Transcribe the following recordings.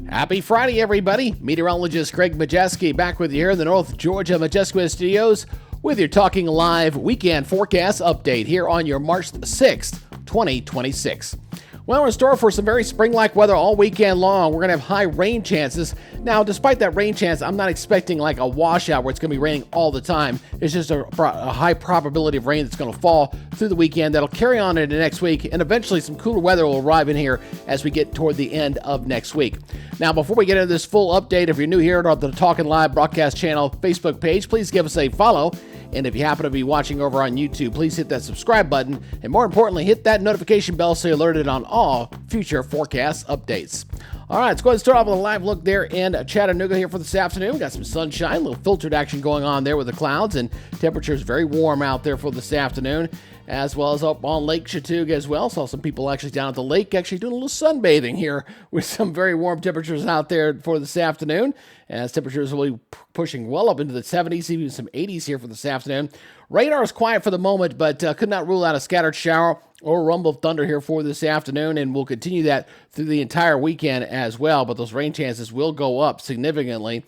Happy Friday, everybody. Meteorologist Greg Majewski back with you here in the North Georgia Majestic Studios with your Talkin Live Weekend Forecast update here on your March 6th, 2026. Well, we're in store for some very spring-like weather all weekend long. We're going to have high rain chances. Now, despite that rain chance, I'm not expecting like a washout where it's going to be raining all the time. It's just a high probability of rain that's going to fall through the weekend. That'll carry on into next week, and eventually some cooler weather will arrive in here as we get toward the end of next week. Now, before we get into this full update, if you're new here at the Talkin Live broadcast channel Facebook page, please give us a follow. And if you happen to be watching over on YouTube, please hit that subscribe button. And more importantly, hit that notification bell so you're alerted on all future forecast updates. All right, let's go ahead and start off with a live look there in Chattanooga here for this afternoon. We got some sunshine, a little filtered action going on there with the clouds, and temperatures very warm out there for this afternoon, as well as up on Lake Chattooga as well. Saw some people actually down at the lake actually doing a little sunbathing here with some very warm temperatures out there for this afternoon, as temperatures will be pushing well up into the 70s, even some 80s here for this afternoon. Radar is quiet for the moment, but could not rule out a scattered shower or rumble of thunder here for this afternoon, and we'll continue that through the entire weekend as well, but those rain chances will go up significantly.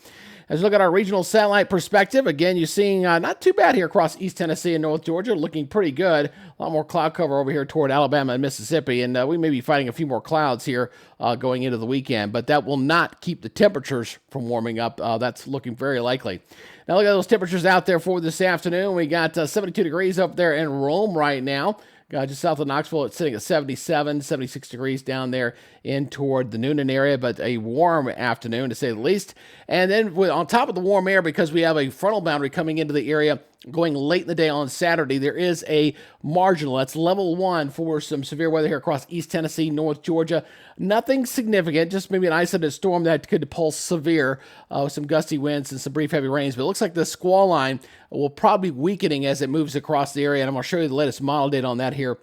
As we look at our regional satellite perspective, again, you're seeing not too bad here across East Tennessee and North Georgia, looking pretty good. A lot more cloud cover over here toward Alabama and Mississippi, and we may be fighting a few more clouds here going into the weekend, but that will not keep the temperatures from warming up. That's looking very likely. Now look at those temperatures out there for this afternoon. We got 72 degrees up there in Rome right now. Just south of Knoxville, it's sitting at 77, 76 degrees down there in toward the Noonan area, but a warm afternoon to say the least. And then on top of the warm air, because we have a frontal boundary coming into the area going late in the day on Saturday, there is a marginal, that's level 1 for some severe weather here across East Tennessee, North Georgia. Nothing significant, just maybe an isolated storm that could pulse severe with some gusty winds and some brief heavy rains. But it looks like the squall line will probably be weakening as it moves across the area, and I'm going to show you the latest model data on that here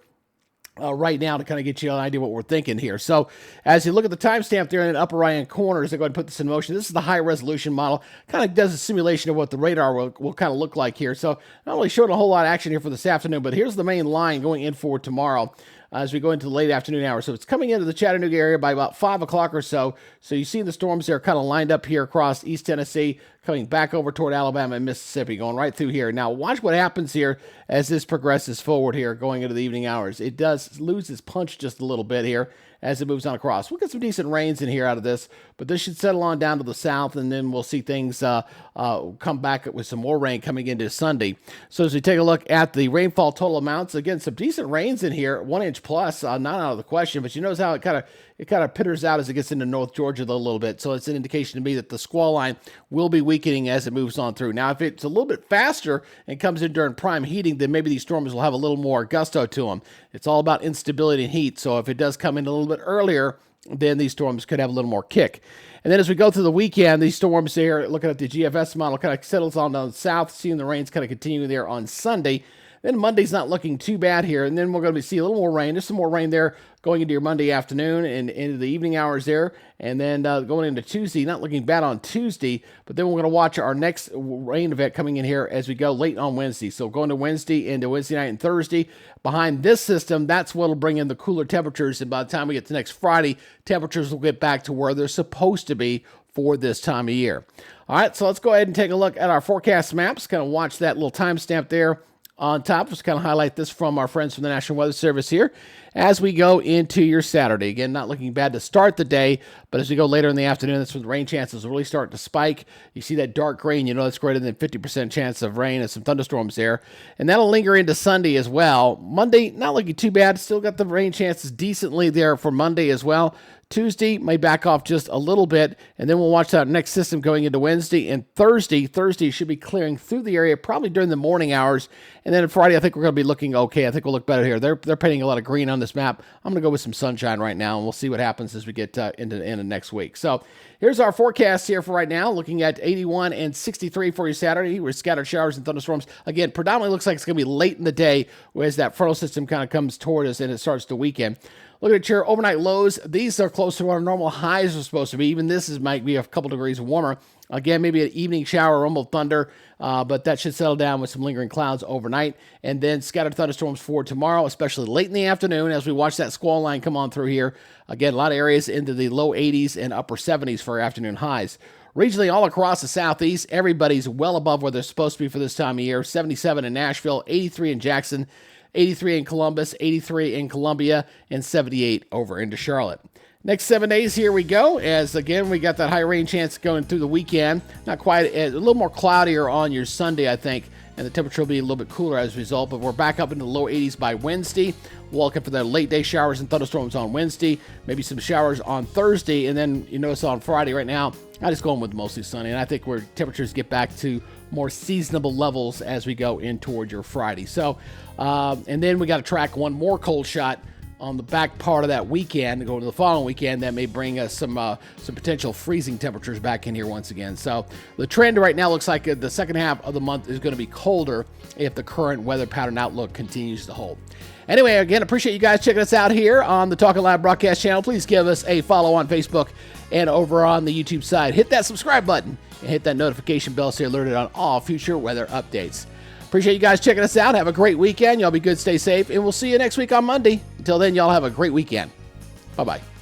right now to kind of get you an idea what we're thinking here. So as you look at the timestamp there in the upper right-hand corner, as I go ahead and put this in motion, this is the high-resolution model. Kind of does a simulation of what the radar will kind of look like here. So not really showing a whole lot of action here for this afternoon, but here's the main line going in for tomorrow as we go into the late afternoon hours. So it's coming into the Chattanooga area by about 5 o'clock or so. So you see the storms there kind of lined up here across East Tennessee, coming back over toward Alabama and Mississippi, going right through here. Now watch what happens here as this progresses forward here going into the evening hours. It does lose its punch just a little bit here as it moves on across. We'll get some decent rains in here out of this, but this should settle on down to the south, and then we'll see things come back with some more rain coming into Sunday. So as we take a look at the rainfall total amounts, again, some decent rains in here, 1 inch plus, not out of the question, but you notice how it kind of pitters out as it gets into North Georgia a little bit. So it's an indication to me that the squall line will be weakening as it moves on through. Now, if it's a little bit faster and comes in during prime heating, then maybe these storms will have a little more gusto to them. It's all about instability and heat. So if it does come in a little bit earlier, then these storms could have a little more kick. And then as we go through the weekend, these storms here, looking at the GFS model, kind of settles on down south, seeing the rains kind of continue there on Sunday. Then Monday's not looking too bad here, and then we're going to see a little more rain. There's some more rain there going into your Monday afternoon and into the evening hours there, and then going into Tuesday, not looking bad on Tuesday, but then we're going to watch our next rain event coming in here as we go late on Wednesday. So going to Wednesday into Wednesday night and Thursday, behind this system, that's what will bring in the cooler temperatures, and by the time we get to next Friday, temperatures will get back to where they're supposed to be for this time of year. All right, so let's go ahead and take a look at our forecast maps, kind of watch that little timestamp there on top. Just kind of highlight this from our friends from the National Weather Service here as we go into your Saturday. Again, not looking bad to start the day, but as we go later in the afternoon, that's when the rain chances really start to spike. You see that dark gray, and you know it's greater than 50% chance of rain and some thunderstorms there. And that'll linger into Sunday as well. Monday, not looking too bad. Still got the rain chances decently there for Monday as well. Tuesday may back off just a little bit, and then we'll watch that next system going into Wednesday and Thursday. Thursday should be clearing through the area probably during the morning hours, and then Friday I think we're going to be looking okay. I think we'll look better here. They're painting a lot of green on this map. I'm going to go with some sunshine right now, and we'll see what happens as we get into next week. So here's our forecast here for right now, looking at 81 and 63 for your Saturday with scattered showers and thunderstorms. Again, predominantly looks like it's going to be late in the day as that frontal system kind of comes toward us and it starts to weaken. Looking at your overnight lows, these are close to what our normal highs are supposed to be. Even this might be a couple degrees warmer. Again, maybe an evening shower, rumble, thunder, but that should settle down with some lingering clouds overnight. And then scattered thunderstorms for tomorrow, especially late in the afternoon as we watch that squall line come on through here. Again, a lot of areas into the low 80s and upper 70s for afternoon highs. Regionally, all across the southeast, everybody's well above where they're supposed to be for this time of year. 77 in Nashville, 83 in Jackson, 83 in Columbus, 83 in Columbia, and 78 over into Charlotte. Next 7 days, here we go, as again, we got that high rain chance going through the weekend. Not quite, a little more cloudier on your Sunday, I think, and the temperature will be a little bit cooler as a result, but we're back up into the low 80s by Wednesday. We'll look for the late day showers and thunderstorms on Wednesday, maybe some showers on Thursday, and then you notice on Friday right now, I'm just going with mostly sunny, and I think where temperatures get back to more seasonable levels as we go in toward your Friday. So, and then we got to track one more cold shot on the back part of that weekend to go to the following weekend. That may bring us some potential freezing temperatures back in here once again. So the trend right now looks like the second half of the month is going to be colder if the current weather pattern outlook continues to hold. Anyway, again, appreciate you guys checking us out here on the Talkin Live broadcast channel. Please give us a follow on Facebook and over on the YouTube side. Hit that subscribe button and hit that notification bell so you're alerted on all future weather updates. Appreciate you guys checking us out. Have a great weekend. Y'all be good, stay safe, and we'll see you next week on Monday. Until then, y'all have a great weekend. Bye-bye.